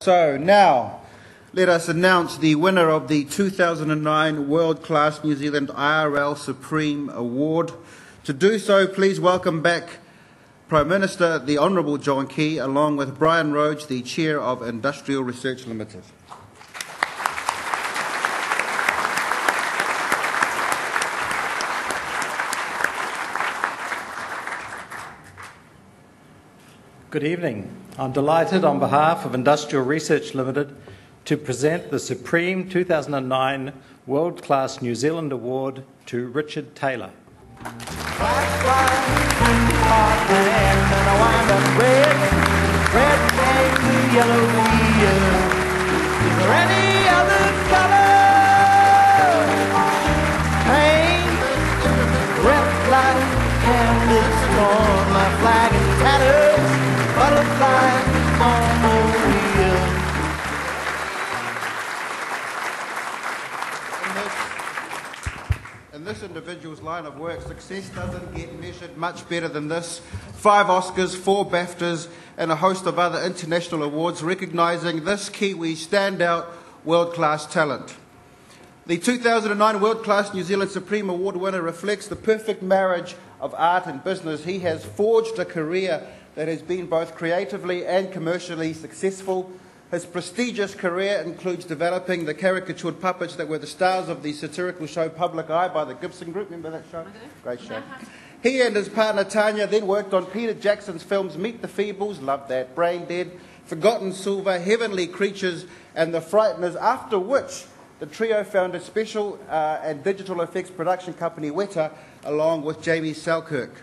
So now, let us announce the winner of the 2009 World Class New Zealand IRL Supreme Award. To do so, please welcome back Prime Minister, the Honourable John Key, along with Brian Roach, the Chair of Industrial Research Limited. Good evening. I'm delighted on behalf of Industrial Research Limited to present the Supreme 2009 World Class New Zealand Award to Richard Taylor. In this individual's line of work, success doesn't get measured much better than this. 5 Oscars, 4 BAFTAs, and a host of other international awards recognising this Kiwi standout world-class talent. The 2009 World Class New Zealand Supreme Award winner reflects the perfect marriage of art and business. He has forged a career that has been both creatively and commercially successful. His prestigious career includes developing the caricatured puppets that were the stars of the satirical show Public Eye by the Gibson Group. Remember that show? Great show. He and his partner Tanya then worked on Peter Jackson's films Meet the Feebles, love that, Brain Dead, Forgotten Silver, Heavenly Creatures, and The Frighteners, after which the trio founded special and digital effects production company Weta, along with Jamie Selkirk.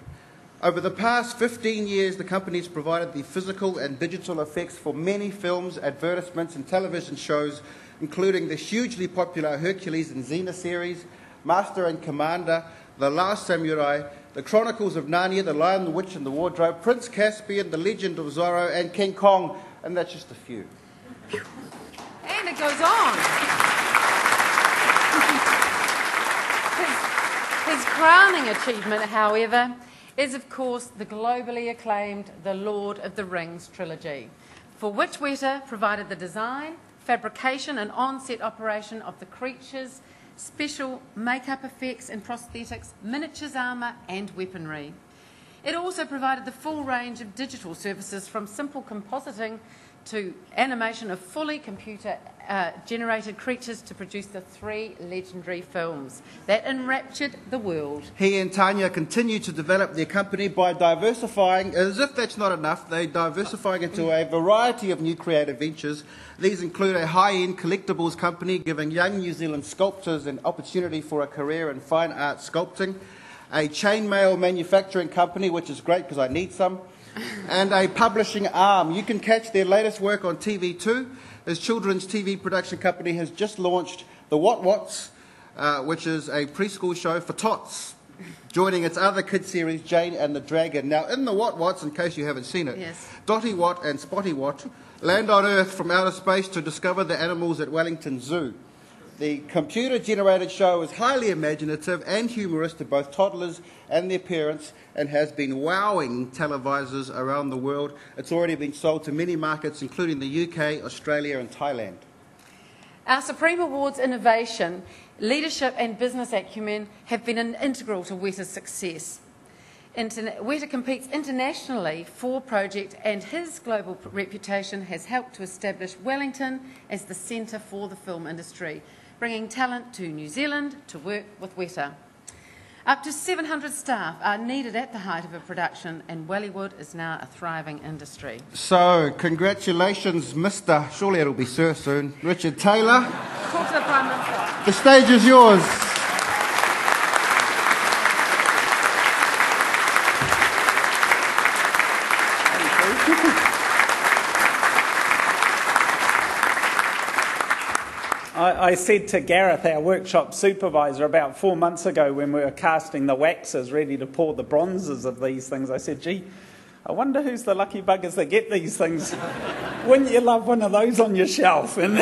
Over the past 15 years, the company has provided the physical and digital effects for many films, advertisements and television shows, including the hugely popular Hercules and Xena series, Master and Commander, The Last Samurai, The Chronicles of Narnia, The Lion, the Witch and the Wardrobe, Prince Caspian, The Legend of Zorro and King Kong, and that's just a few. And it goes on. His crowning achievement, however, is of course the globally acclaimed The Lord of the Rings trilogy, for which Weta provided the design, fabrication and on-set operation of the creatures, special makeup effects and prosthetics, miniatures armour and weaponry. It also provided the full range of digital services from simple compositing to animation of fully computer-generated creatures to produce the 3 legendary films that enraptured the world. He and Tanya continue to develop their company by diversifying, as if that's not enough, they're diversifying into a variety of new creative ventures. These include a high-end collectibles company giving young New Zealand sculptors an opportunity for a career in fine art sculpting, a chainmail manufacturing company, which is great because I need some, and a publishing arm. You can catch their latest work on TV2. His children's TV production company has just launched The What Wats, which is a preschool show for tots, joining its other kid series, Jane and the Dragon. Now, in The What Wats, in case you haven't seen it, yes, Dotty Wat and Spotty Wat land on Earth from outer space to discover the animals at Wellington Zoo. The computer-generated show is highly imaginative and humorous to both toddlers and their parents and has been wowing televisors around the world. It's already been sold to many markets, including the UK, Australia and Thailand. Our Supreme Awards innovation, leadership and business acumen have been integral to Weta's success. Weta competes internationally for project and his global reputation has helped to establish Wellington as the centre for the film industry, bringing talent to New Zealand to work with Weta. Up to 700 staff are needed at the height of a production, and Wellywood is now a thriving industry. So, congratulations, Mr. Surely it'll be Sir soon, Richard Taylor. Talk to the Prime Minister. The stage is yours. I said to Gareth, our workshop supervisor, about 4 months ago when we were casting the waxes ready to pour the bronzes of these things, I said, gee, I wonder who's the lucky buggers that get these things. Wouldn't you love one of those on your shelf? And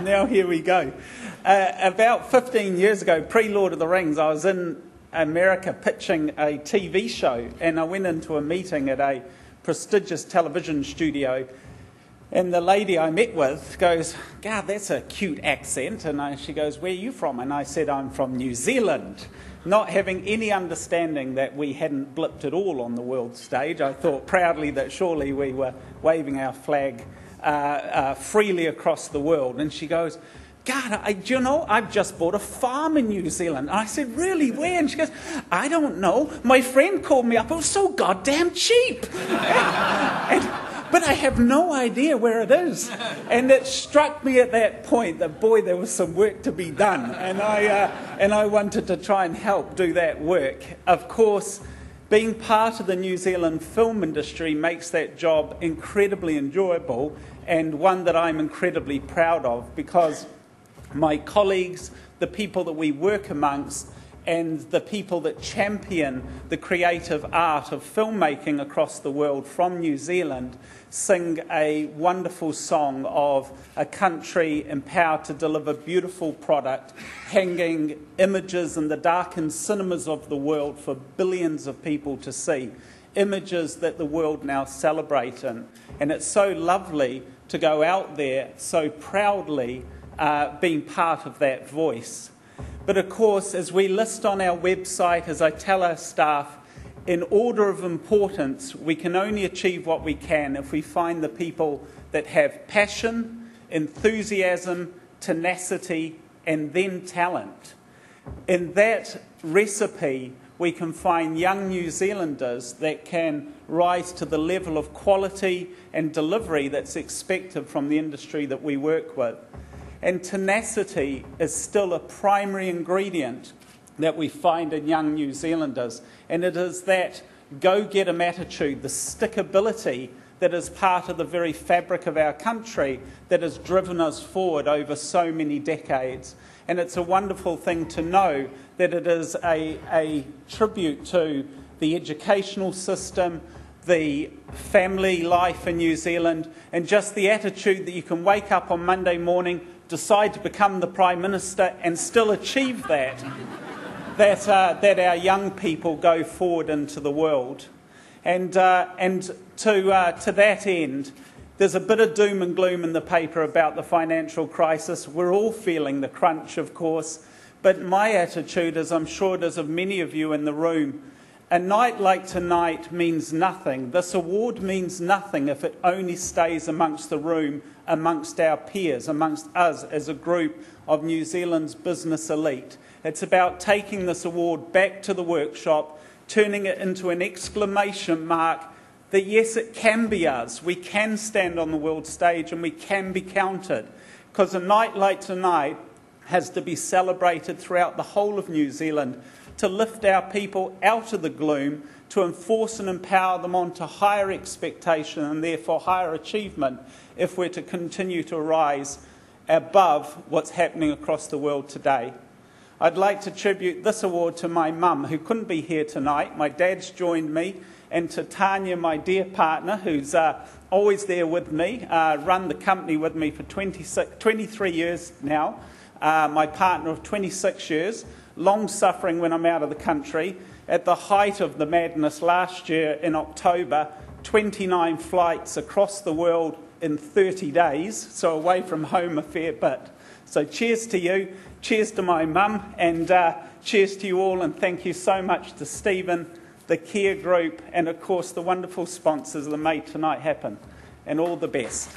now here we go. About 15 years ago, pre-Lord of the Rings, I was in America pitching a TV show, and I went into a meeting at a prestigious television studio And the lady I met with goes, God, that's a cute accent. And she goes, where are you from? And I said, I'm from New Zealand. Not having any understanding that we hadn't blipped at all on the world stage. I thought proudly that surely we were waving our flag freely across the world. And she goes, God, do you know, I've just bought a farm in New Zealand. And I said, really, where? And she goes, I don't know. My friend called me up. It was so goddamn cheap. But I have no idea where it is. And it struck me at that point that, boy, there was some work to be done. And I wanted to try and help do that work. Of course, being part of the New Zealand film industry makes that job incredibly enjoyable and one that I'm incredibly proud of, because my colleagues, the people that we work amongst, and the people that champion the creative art of filmmaking across the world from New Zealand sing a wonderful song of a country empowered to deliver beautiful product, hanging images in the darkened cinemas of the world for billions of people to see, images that the world now celebrates in. And it's so lovely to go out there so proudly being part of that voice. But of course, as we list on our website, as I tell our staff, in order of importance, we can only achieve what we can if we find the people that have passion, enthusiasm, tenacity, and then talent. In that recipe, we can find young New Zealanders that can rise to the level of quality and delivery that's expected from the industry that we work with. And tenacity is still a primary ingredient that we find in young New Zealanders. And it is that go-get-'em attitude, the stickability that is part of the very fabric of our country that has driven us forward over so many decades. And it's a wonderful thing to know that it is a tribute to the educational system, the family life in New Zealand, and just the attitude that you can wake up on Monday morning, decide to become the Prime Minister and still achieve that, that our young people go forward into the world. And to that end, there's a bit of doom and gloom in the paper about the financial crisis. We're all feeling the crunch, of course, but my attitude, as I'm sure it is of many of you in the room, a night like tonight means nothing. This award means nothing if it only stays amongst the room, amongst our peers, amongst us as a group of New Zealand's business elite. It's about taking this award back to the workshop, turning it into an exclamation mark that yes, it can be us. We can stand on the world stage and we can be counted. Because a night like tonight has to be celebrated throughout the whole of New Zealand to lift our people out of the gloom, to enforce and empower them onto higher expectation and therefore higher achievement if we're to continue to rise above what's happening across the world today. I'd like to tribute this award to my mum, who couldn't be here tonight. My dad's joined me, and to Tanya, my dear partner, who's always there with me, run the company with me for 23 years now, my partner of 26 years, long-suffering when I'm out of the country. At the height of the madness last year in October, 29 flights across the world in 30 days, so away from home a fair bit. So cheers to you, cheers to my mum, and cheers to you all, and thank you so much to Stephen, the Care Group, and of course the wonderful sponsors that made tonight happen. And all the best.